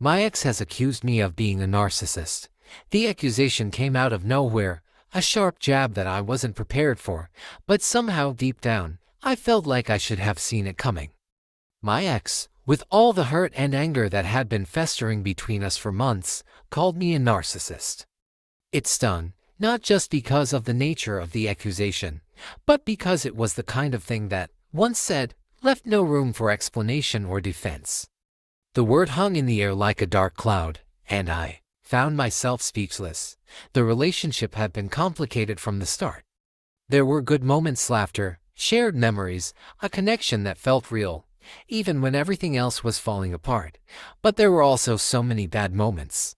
My ex has accused me of being a narcissist. The accusation came out of nowhere, a sharp jab that I wasn't prepared for, but somehow deep down, I felt like I should have seen it coming. My ex, with all the hurt and anger that had been festering between us for months, called me a narcissist. It stung, not just because of the nature of the accusation, but because it was the kind of thing that, once said, left no room for explanation or defense. The word hung in the air like a dark cloud, and I found myself speechless. The relationship had been complicated from the start. There were good moments, laughter, shared memories, a connection that felt real, even when everything else was falling apart. But there were also so many bad moments.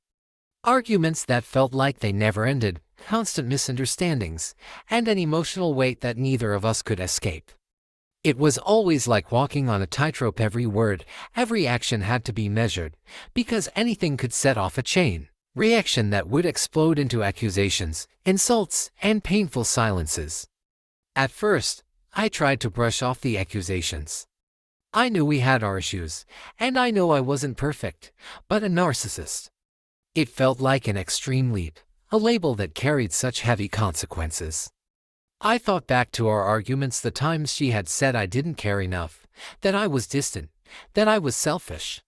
Arguments that felt like they never ended, constant misunderstandings, and an emotional weight that neither of us could escape. It was always like walking on a tightrope. Every word, every action had to be measured, because anything could set off a chain reaction that would explode into accusations, insults, and painful silences. At first, I tried to brush off the accusations. I knew we had our issues, and I know I wasn't perfect, but a narcissist. It felt like an extreme leap, a label that carried such heavy consequences. I thought back to our arguments, the times she had said I didn't care enough, that I was distant, that I was selfish.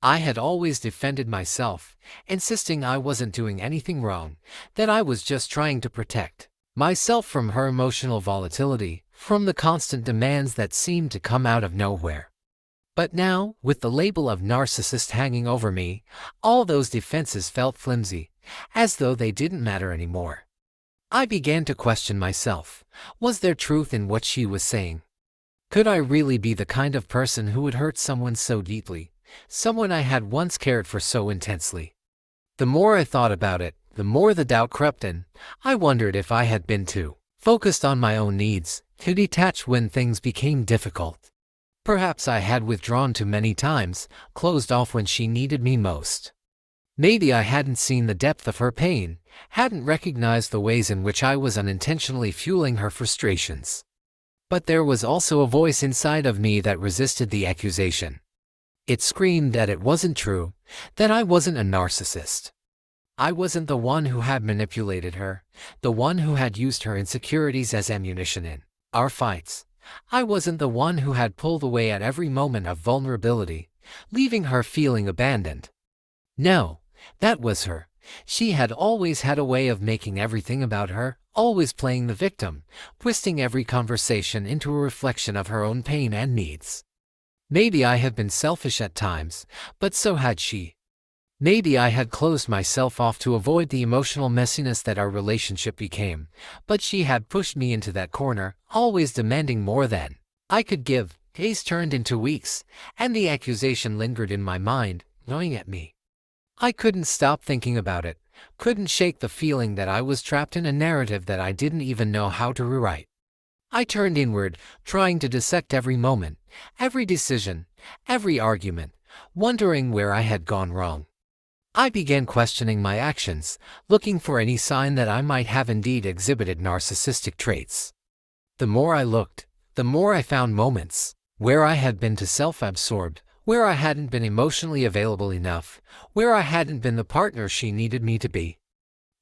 I had always defended myself, insisting I wasn't doing anything wrong, that I was just trying to protect myself from her emotional volatility, from the constant demands that seemed to come out of nowhere. But now, with the label of narcissist hanging over me, all those defenses felt flimsy, as though they didn't matter anymore. I began to question myself. Was there truth in what she was saying? Could I really be the kind of person who would hurt someone so deeply, someone I had once cared for so intensely? The more I thought about it, the more the doubt crept in. I wondered if I had been too focused on my own needs, too detached when things became difficult. Perhaps I had withdrawn too many times, closed off when she needed me most. Maybe I hadn't seen the depth of her pain, hadn't recognized the ways in which I was unintentionally fueling her frustrations. But there was also a voice inside of me that resisted the accusation. It screamed that it wasn't true, that I wasn't a narcissist. I wasn't the one who had manipulated her, the one who had used her insecurities as ammunition in our fights. I wasn't the one who had pulled away at every moment of vulnerability, leaving her feeling abandoned. No, that was her. She had always had a way of making everything about her, always playing the victim, twisting every conversation into a reflection of her own pain and needs. Maybe I had been selfish at times, but so had she. Maybe I had closed myself off to avoid the emotional messiness that our relationship became, but she had pushed me into that corner, always demanding more than I could give. Days turned into weeks, and the accusation lingered in my mind, gnawing at me. I couldn't stop thinking about it, couldn't shake the feeling that I was trapped in a narrative that I didn't even know how to rewrite. I turned inward, trying to dissect every moment, every decision, every argument, wondering where I had gone wrong. I began questioning my actions, looking for any sign that I might have indeed exhibited narcissistic traits. The more I looked, the more I found moments where I had been too self-absorbed, where I hadn't been emotionally available enough, where I hadn't been the partner she needed me to be.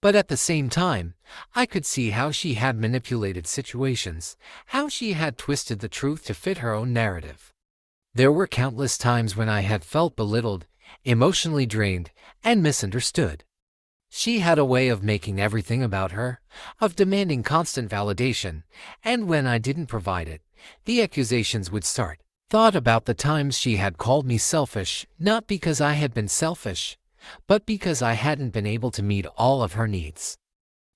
But at the same time, I could see how she had manipulated situations, how she had twisted the truth to fit her own narrative. There were countless times when I had felt belittled, emotionally drained, and misunderstood. She had a way of making everything about her, of demanding constant validation, and when I didn't provide it, the accusations would start. Thought about the times she had called me selfish, not because I had been selfish, but because I hadn't been able to meet all of her needs.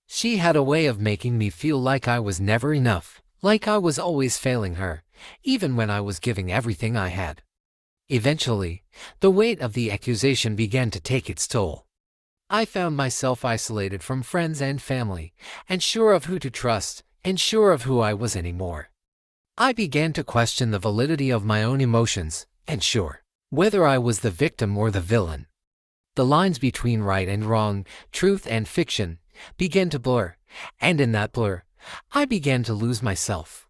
She had a way of making me feel like I was never enough, like I was always failing her, even when I was giving everything I had. Eventually, the weight of the accusation began to take its toll. I found myself isolated from friends and family, unsure of who to trust, unsure of who I was anymore. I began to question the validity of my own emotions, unsure whether I was the victim or the villain. The lines between right and wrong, truth and fiction, began to blur, and in that blur, I began to lose myself.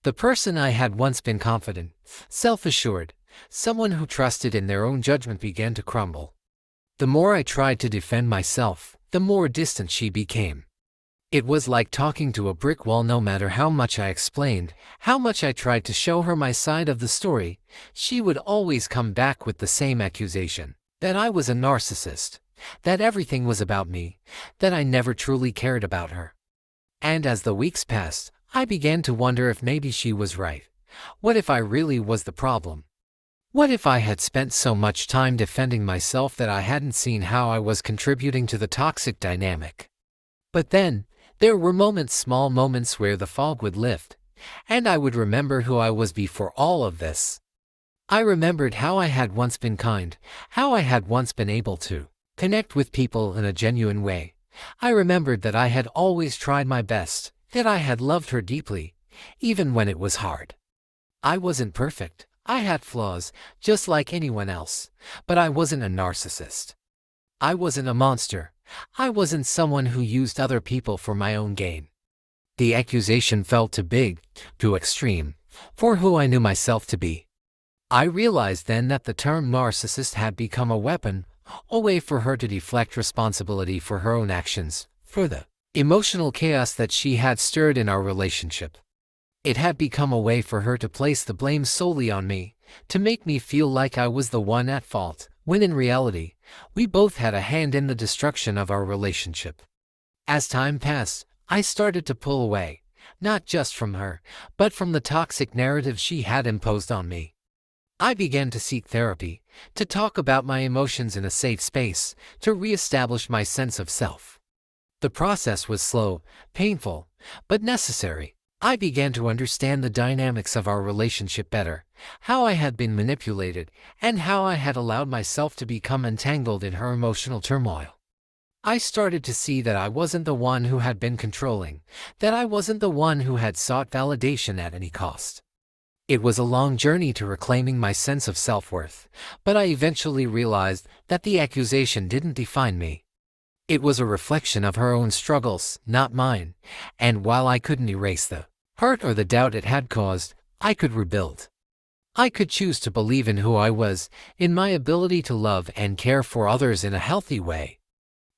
The person I had once been confident, self-assured, someone who trusted in their own judgment began to crumble. The more I tried to defend myself, the more distant she became. It was like talking to a brick wall. No matter how much I explained, how much I tried to show her my side of the story, she would always come back with the same accusation: that I was a narcissist, that everything was about me, that I never truly cared about her. And as the weeks passed, I began to wonder if maybe she was right. What if I really was the problem? What if I had spent so much time defending myself that I hadn't seen how I was contributing to the toxic dynamic? But then, there were moments, small moments, where the fog would lift, and I would remember who I was before all of this. I remembered how I had once been kind, how I had once been able to connect with people in a genuine way. I remembered that I had always tried my best, that I had loved her deeply, even when it was hard. I wasn't perfect. I had flaws, just like anyone else, but I wasn't a narcissist. I wasn't a monster. I wasn't someone who used other people for my own gain. The accusation felt too big, too extreme, for who I knew myself to be. I realized then that the term narcissist had become a weapon, a way for her to deflect responsibility for her own actions, for the emotional chaos that she had stirred in our relationship. It had become a way for her to place the blame solely on me, to make me feel like I was the one at fault, when in reality, we both had a hand in the destruction of our relationship. As time passed, I started to pull away, not just from her, but from the toxic narrative she had imposed on me. I began to seek therapy, to talk about my emotions in a safe space, to reestablish my sense of self. The process was slow, painful, but necessary. I began to understand the dynamics of our relationship better, how I had been manipulated, and how I had allowed myself to become entangled in her emotional turmoil. I started to see that I wasn't the one who had been controlling, that I wasn't the one who had sought validation at any cost. It was a long journey to reclaiming my sense of self-worth, but I eventually realized that the accusation didn't define me. It was a reflection of her own struggles, not mine, and while I couldn't erase the hurt or the doubt it had caused, I could rebuild. I could choose to believe in who I was, in my ability to love and care for others in a healthy way.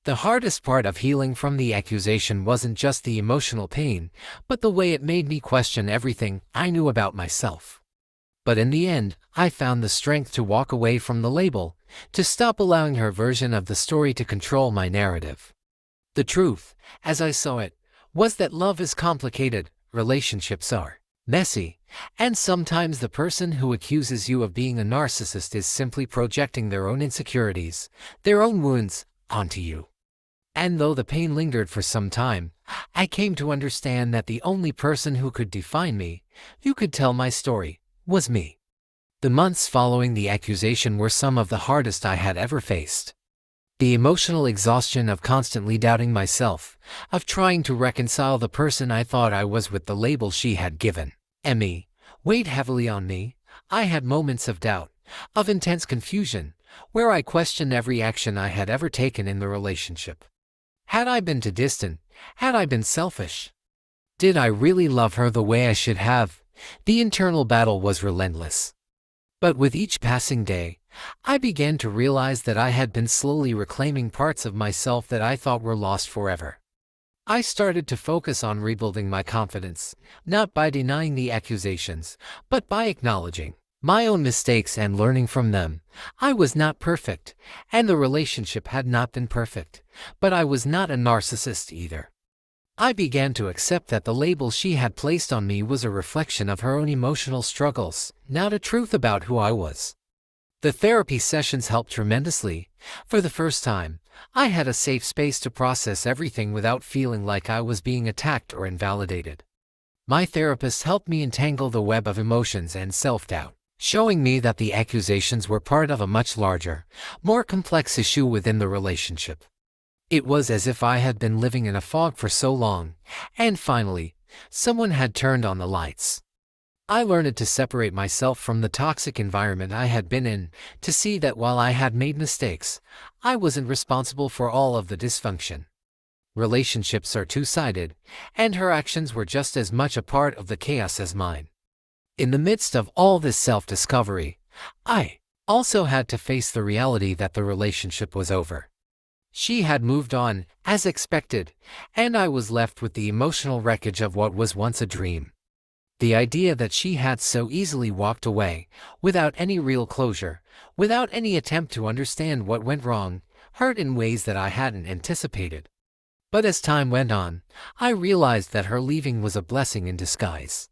The hardest part of healing from the accusation wasn't just the emotional pain, but the way it made me question everything I knew about myself. But in the end, I found the strength to walk away from the label, to stop allowing her version of the story to control my narrative. The truth, as I saw it, was that love is complicated, relationships are messy, and sometimes the person who accuses you of being a narcissist is simply projecting their own insecurities, their own wounds, onto you. And though the pain lingered for some time, I came to understand that the only person who could define me, who could tell my story, was me. The months following the accusation were some of the hardest I had ever faced. The emotional exhaustion of constantly doubting myself, of trying to reconcile the person I thought I was with the label she had given me, weighed heavily on me. I had moments of doubt, of intense confusion, where I questioned every action I had ever taken in the relationship. Had I been too distant? Had I been selfish? Did I really love her the way I should have? The internal battle was relentless. But with each passing day, I began to realize that I had been slowly reclaiming parts of myself that I thought were lost forever. I started to focus on rebuilding my confidence, not by denying the accusations, but by acknowledging my own mistakes and learning from them. I was not perfect, and the relationship had not been perfect, but I was not a narcissist either. I began to accept that the label she had placed on me was a reflection of her own emotional struggles, not a truth about who I was. The therapy sessions helped tremendously. For the first time, I had a safe space to process everything without feeling like I was being attacked or invalidated. My therapist helped me untangle the web of emotions and self-doubt, showing me that the accusations were part of a much larger, more complex issue within the relationship. It was as if I had been living in a fog for so long, and finally, someone had turned on the lights. I learned to separate myself from the toxic environment I had been in, to see that while I had made mistakes, I wasn't responsible for all of the dysfunction. Relationships are two-sided, and her actions were just as much a part of the chaos as mine. In the midst of all this self-discovery, I also had to face the reality that the relationship was over. She had moved on, as expected, and I was left with the emotional wreckage of what was once a dream. The idea that she had so easily walked away, without any real closure, without any attempt to understand what went wrong, hurt in ways that I hadn't anticipated. But as time went on, I realized that her leaving was a blessing in disguise.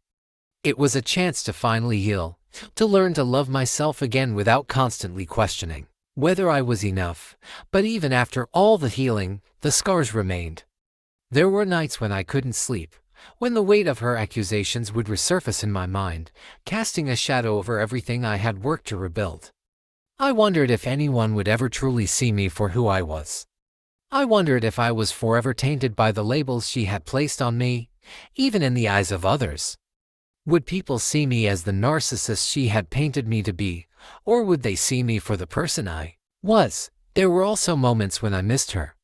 It was a chance to finally heal, to learn to love myself again without constantly questioning whether I was enough. But even after all the healing, the scars remained. There were nights when I couldn't sleep, when the weight of her accusations would resurface in my mind, casting a shadow over everything I had worked to rebuild. I wondered if anyone would ever truly see me for who I was. I wondered if I was forever tainted by the labels she had placed on me, even in the eyes of others. Would people see me as the narcissist she had painted me to be, or would they see me for the person I was? There were also moments when I missed her.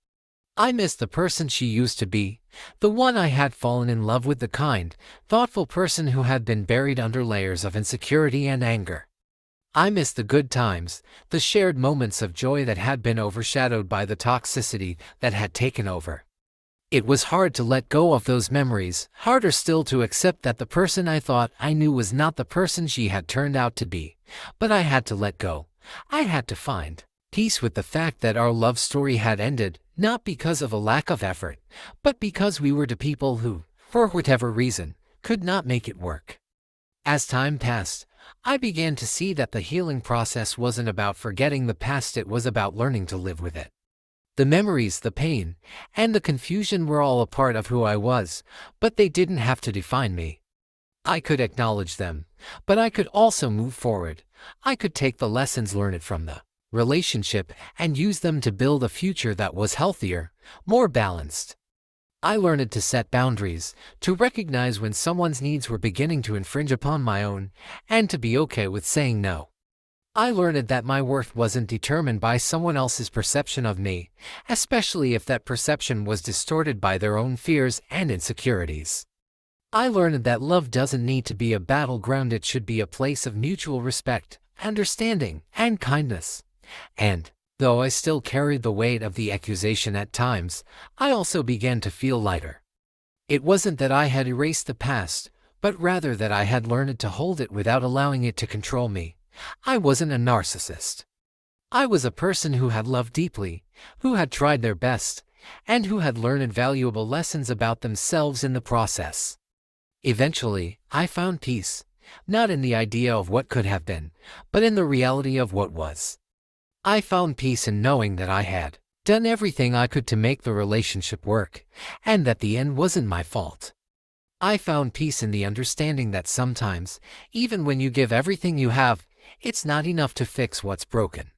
I missed the person she used to be, the one I had fallen in love with, the kind, thoughtful person who had been buried under layers of insecurity and anger. I missed the good times, the shared moments of joy that had been overshadowed by the toxicity that had taken over. It was hard to let go of those memories, harder still to accept that the person I thought I knew was not the person she had turned out to be. But I had to let go. I had to find peace with the fact that our love story had ended, not because of a lack of effort, but because we were two people who, for whatever reason, could not make it work. As time passed, I began to see that the healing process wasn't about forgetting the past, it was about learning to live with it. The memories, the pain, and the confusion were all a part of who I was, but they didn't have to define me. I could acknowledge them, but I could also move forward. I could take the lessons learned from the relationship and use them to build a future that was healthier, more balanced. I learned to set boundaries, to recognize when someone's needs were beginning to infringe upon my own, and to be okay with saying no. I learned that my worth wasn't determined by someone else's perception of me, especially if that perception was distorted by their own fears and insecurities. I learned that love doesn't need to be a battleground, it should be a place of mutual respect, understanding, and kindness. And, though I still carried the weight of the accusation at times, I also began to feel lighter. It wasn't that I had erased the past, but rather that I had learned to hold it without allowing it to control me. I wasn't a narcissist. I was a person who had loved deeply, who had tried their best, and who had learned valuable lessons about themselves in the process. Eventually, I found peace, not in the idea of what could have been, but in the reality of what was. I found peace in knowing that I had done everything I could to make the relationship work, and that the end wasn't my fault. I found peace in the understanding that sometimes, even when you give everything you have, it's not enough to fix what's broken.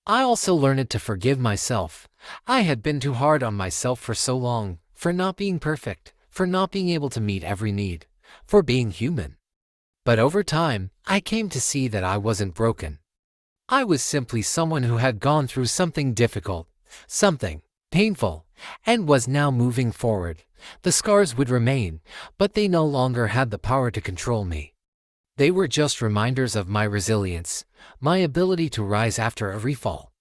I also learned to forgive myself. I had been too hard on myself for so long, for not being perfect, for not being able to meet every need, for being human. But over time, I came to see that I wasn't broken. I was simply someone who had gone through something difficult, something painful, and was now moving forward. The scars would remain, but they no longer had the power to control me. They were just reminders of my resilience, my ability to rise after every fall.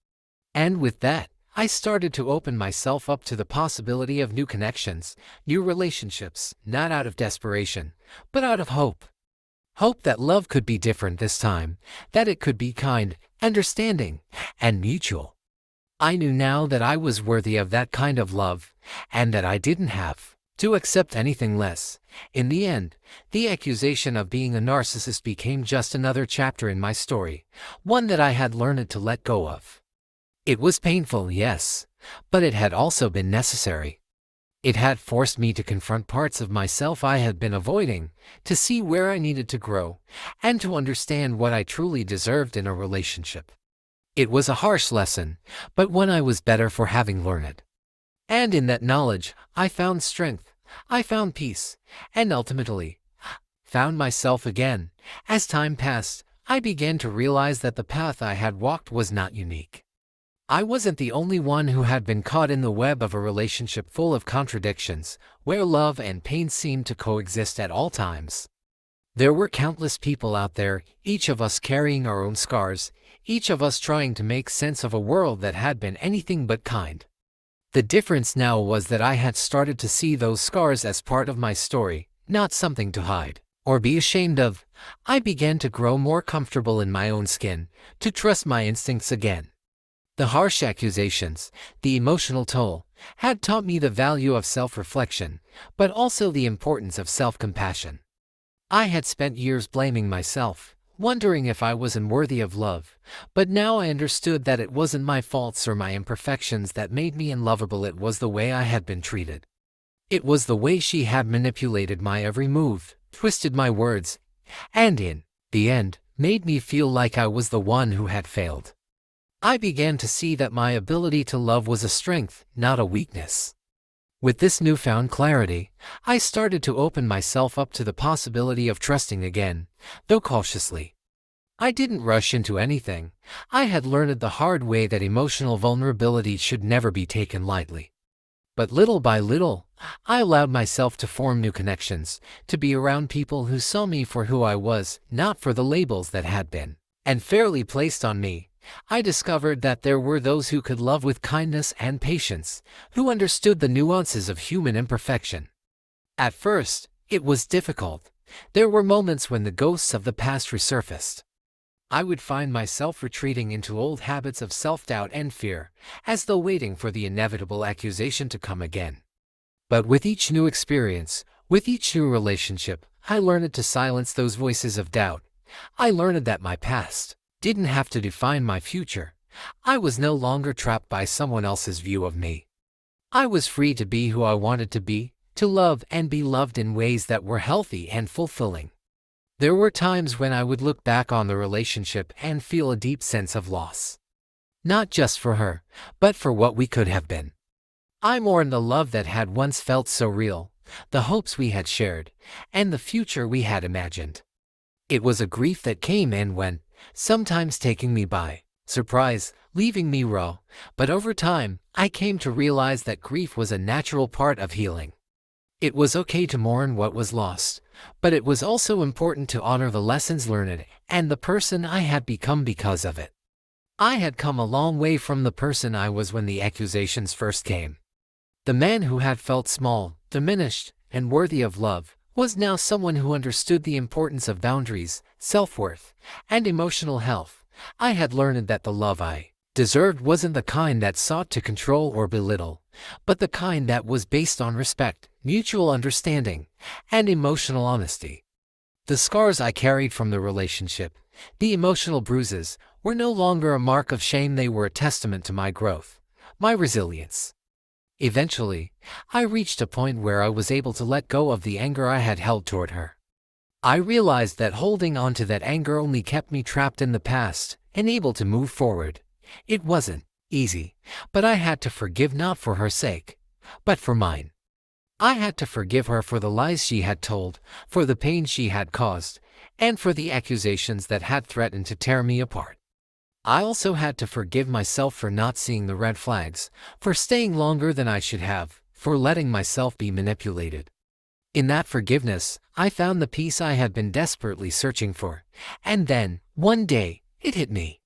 And with that, I started to open myself up to the possibility of new connections, new relationships, not out of desperation, but out of hope. Hope that love could be different this time, that it could be kind, understanding, and mutual. I knew now that I was worthy of that kind of love, and that I didn't have to accept anything less. In the end, the accusation of being a narcissist became just another chapter in my story, one that I had learned to let go of. It was painful, yes, but it had also been necessary. It had forced me to confront parts of myself I had been avoiding, to see where I needed to grow, and to understand what I truly deserved in a relationship. It was a harsh lesson, but one I was better for having learned it. And in that knowledge, I found strength, I found peace, and ultimately, found myself again. As time passed, I began to realize that the path I had walked was not unique. I wasn't the only one who had been caught in the web of a relationship full of contradictions, where love and pain seemed to coexist at all times. There were countless people out there, each of us carrying our own scars, each of us trying to make sense of a world that had been anything but kind. The difference now was that I had started to see those scars as part of my story, not something to hide or be ashamed of. I began to grow more comfortable in my own skin, to trust my instincts again. The harsh accusations, the emotional toll, had taught me the value of self-reflection, but also the importance of self-compassion. I had spent years blaming myself, wondering if I was unworthy of love, but now I understood that it wasn't my faults or my imperfections that made me unlovable. It was the way I had been treated. It was the way she had manipulated my every move, twisted my words, and in the end, made me feel like I was the one who had failed. I began to see that my ability to love was a strength, not a weakness. With this newfound clarity, I started to open myself up to the possibility of trusting again, though cautiously. I didn't rush into anything. I had learned the hard way that emotional vulnerability should never be taken lightly. But little by little, I allowed myself to form new connections, to be around people who saw me for who I was, not for the labels that had been unfairly placed on me. I discovered that there were those who could love with kindness and patience, who understood the nuances of human imperfection. At first, it was difficult. There were moments when the ghosts of the past resurfaced. I would find myself retreating into old habits of self-doubt and fear, as though waiting for the inevitable accusation to come again. But with each new experience, with each new relationship, I learned to silence those voices of doubt. I learned that my past didn't have to define my future. I was no longer trapped by someone else's view of me. I was free to be who I wanted to be, to love and be loved in ways that were healthy and fulfilling. There were times when I would look back on the relationship and feel a deep sense of loss. Not just for her, but for what we could have been. I mourned the love that had once felt so real, the hopes we had shared, and the future we had imagined. It was a grief that came and went, sometimes taking me by surprise, leaving me raw, but over time, I came to realize that grief was a natural part of healing. It was okay to mourn what was lost, but it was also important to honor the lessons learned and the person I had become because of it. I had come a long way from the person I was when the accusations first came. The man who had felt small, diminished, and worthy of love was now someone who understood the importance of boundaries, self-worth, and emotional health. I had learned that the love I deserved wasn't the kind that sought to control or belittle, but the kind that was based on respect, mutual understanding, and emotional honesty. The scars I carried from the relationship, the emotional bruises, were no longer a mark of shame. They were a testament to my growth, my resilience. Eventually, I reached a point where I was able to let go of the anger I had held toward her. I realized that holding on to that anger only kept me trapped in the past, unable to move forward. It wasn't easy, but I had to forgive, not for her sake, but for mine. I had to forgive her for the lies she had told, for the pain she had caused, and for the accusations that had threatened to tear me apart. I also had to forgive myself for not seeing the red flags, for staying longer than I should have, for letting myself be manipulated. In that forgiveness, I found the peace I had been desperately searching for, and then, one day, it hit me.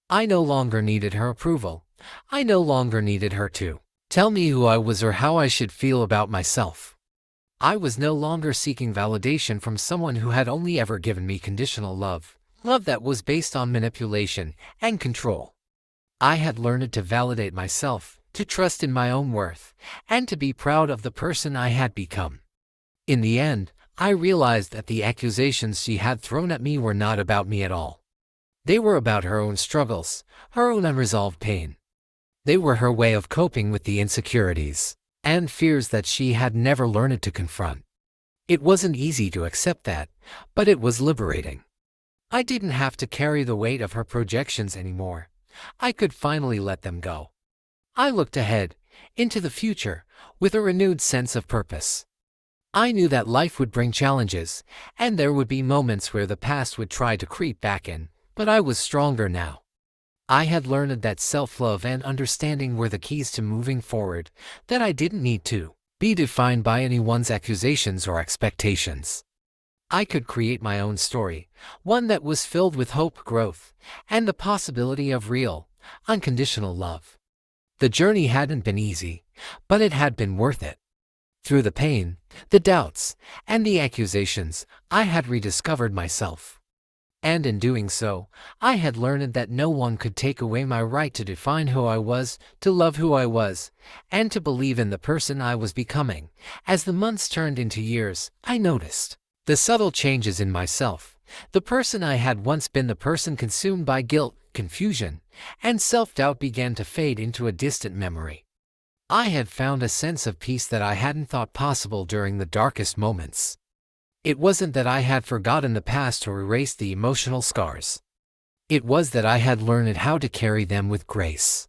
I no longer needed her approval. I no longer needed her to tell me who I was or how I should feel about myself. I was no longer seeking validation from someone who had only ever given me conditional love that was based on manipulation and control. I had learned to validate myself, to trust in my own worth, and to be proud of the person I had become. In the end, I realized that the accusations she had thrown at me were not about me at all. They were about her own struggles, her own unresolved pain. They were her way of coping with the insecurities and fears that she had never learned to confront. It wasn't easy to accept that, but it was liberating. I didn't have to carry the weight of her projections anymore. I could finally let them go. I looked ahead, into the future, with a renewed sense of purpose. I knew that life would bring challenges, and there would be moments where the past would try to creep back in, but I was stronger now. I had learned that self-love and understanding were the keys to moving forward, that I didn't need to be defined by anyone's accusations or expectations. I could create my own story, one that was filled with hope, growth, and the possibility of real, unconditional love. The journey hadn't been easy, but it had been worth it. Through the pain, the doubts, and the accusations, I had rediscovered myself. And in doing so, I had learned that no one could take away my right to define who I was, to love who I was, and to believe in the person I was becoming. As the months turned into years, I noticed the subtle changes in myself. The person I had once been, the person consumed by guilt, confusion, and self-doubt, began to fade into a distant memory. I had found a sense of peace that I hadn't thought possible during the darkest moments. It wasn't that I had forgotten the past or erased the emotional scars. It was that I had learned how to carry them with grace.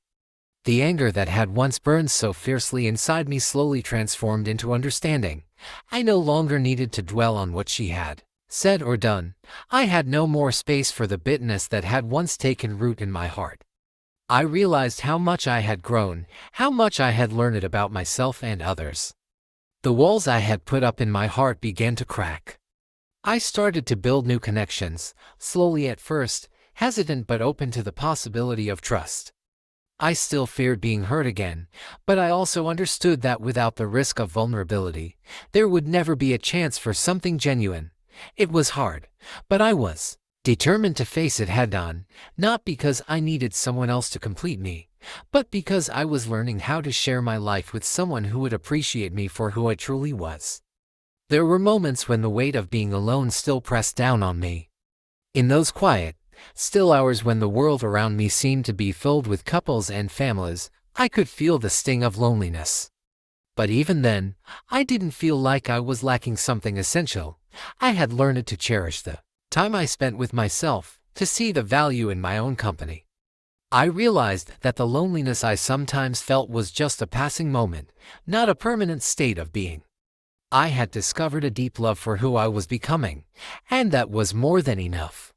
The anger that had once burned so fiercely inside me slowly transformed into understanding. I no longer needed to dwell on what she had said or done. I had no more space for the bitterness that had once taken root in my heart. I realized how much I had grown, how much I had learned about myself and others. The walls I had put up in my heart began to crack. I started to build new connections, slowly at first, hesitant but open to the possibility of trust. I still feared being hurt again, but I also understood that without the risk of vulnerability, there would never be a chance for something genuine. It was hard, but I was determined to face it head-on, not because I needed someone else to complete me, but because I was learning how to share my life with someone who would appreciate me for who I truly was. There were moments when the weight of being alone still pressed down on me. In those quiet, still hours when the world around me seemed to be filled with couples and families, I could feel the sting of loneliness. But even then, I didn't feel like I was lacking something essential. I had learned to cherish the time I spent with myself, to see the value in my own company. I realized that the loneliness I sometimes felt was just a passing moment, not a permanent state of being. I had discovered a deep love for who I was becoming, and that was more than enough.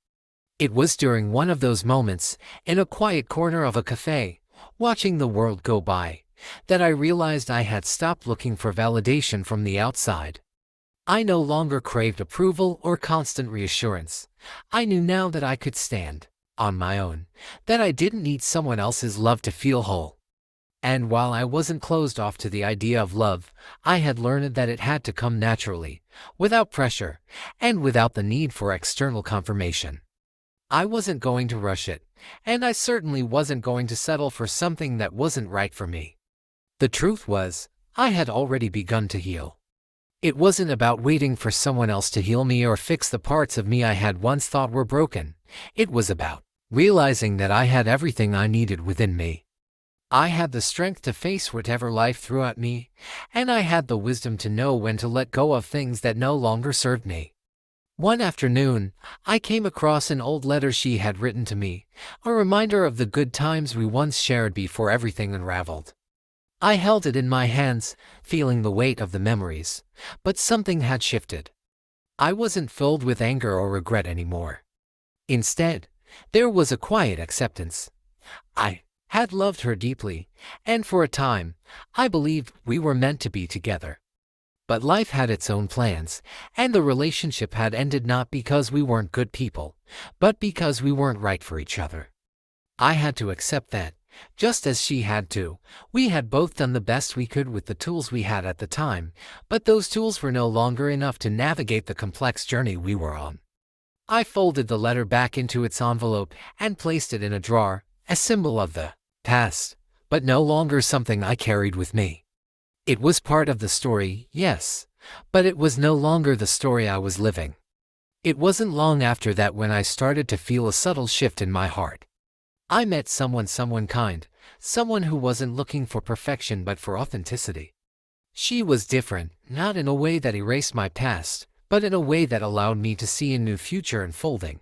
It was during one of those moments, in a quiet corner of a cafe, watching the world go by, that I realized I had stopped looking for validation from the outside. I no longer craved approval or constant reassurance. I knew now that I could stand on my own, that I didn't need someone else's love to feel whole. And while I wasn't closed off to the idea of love, I had learned that it had to come naturally, without pressure, and without the need for external confirmation. I wasn't going to rush it, and I certainly wasn't going to settle for something that wasn't right for me. The truth was, I had already begun to heal. It wasn't about waiting for someone else to heal me or fix the parts of me I had once thought were broken. It was about realizing that I had everything I needed within me. I had the strength to face whatever life threw at me, and I had the wisdom to know when to let go of things that no longer served me. One afternoon, I came across an old letter she had written to me, a reminder of the good times we once shared before everything unraveled. I held it in my hands, feeling the weight of the memories, but something had shifted. I wasn't filled with anger or regret anymore. Instead, there was a quiet acceptance. I had loved her deeply, and for a time, I believed we were meant to be together. But life had its own plans, and the relationship had ended not because we weren't good people, but because we weren't right for each other. I had to accept that. Just as she had to, we had both done the best we could with the tools we had at the time, but those tools were no longer enough to navigate the complex journey we were on. I folded the letter back into its envelope and placed it in a drawer, a symbol of the past, but no longer something I carried with me. It was part of the story, yes, but it was no longer the story I was living. It wasn't long after that when I started to feel a subtle shift in my heart. I met someone kind, someone who wasn't looking for perfection but for authenticity. She was different, not in a way that erased my past, but in a way that allowed me to see a new future unfolding.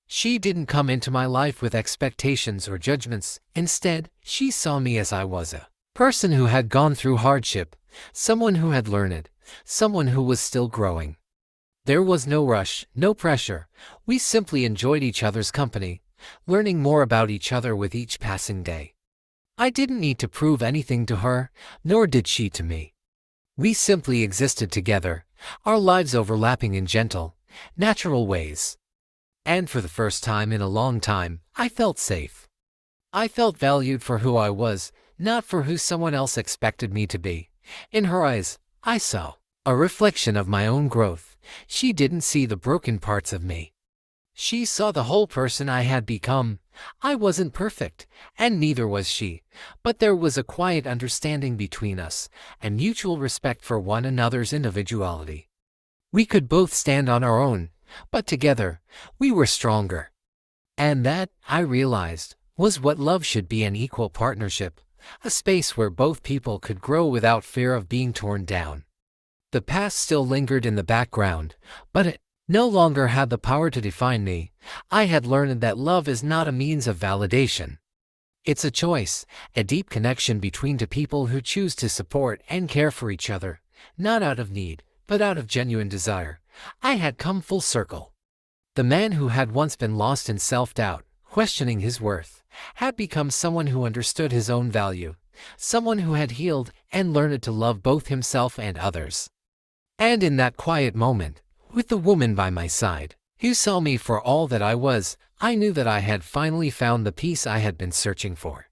She didn't come into my life with expectations or judgments. Instead, she saw me as I was, a person who had gone through hardship, someone who had learned, someone who was still growing. There was no rush, no pressure. We simply enjoyed each other's company, learning more about each other with each passing day. I didn't need to prove anything to her, nor did she to me. We simply existed together, our lives overlapping in gentle, natural ways. And for the first time in a long time, I felt safe. I felt valued for who I was, not for who someone else expected me to be. In her eyes, I saw a reflection of my own growth. She didn't see the broken parts of me. She saw the whole person I had become. I wasn't perfect, and neither was she, but there was a quiet understanding between us, and mutual respect for one another's individuality. We could both stand on our own, but together, we were stronger. And that, I realized, was what love should be: an equal partnership, a space where both people could grow without fear of being torn down. The past still lingered in the background, but it no longer had the power to define me. I had learned that love is not a means of validation. It's a choice, a deep connection between two people who choose to support and care for each other, not out of need, but out of genuine desire. I had come full circle. The man who had once been lost in self-doubt, questioning his worth, had become someone who understood his own value, someone who had healed and learned to love both himself and others. And in that quiet moment, with the woman by my side, who saw me for all that I was, I knew that I had finally found the peace I had been searching for.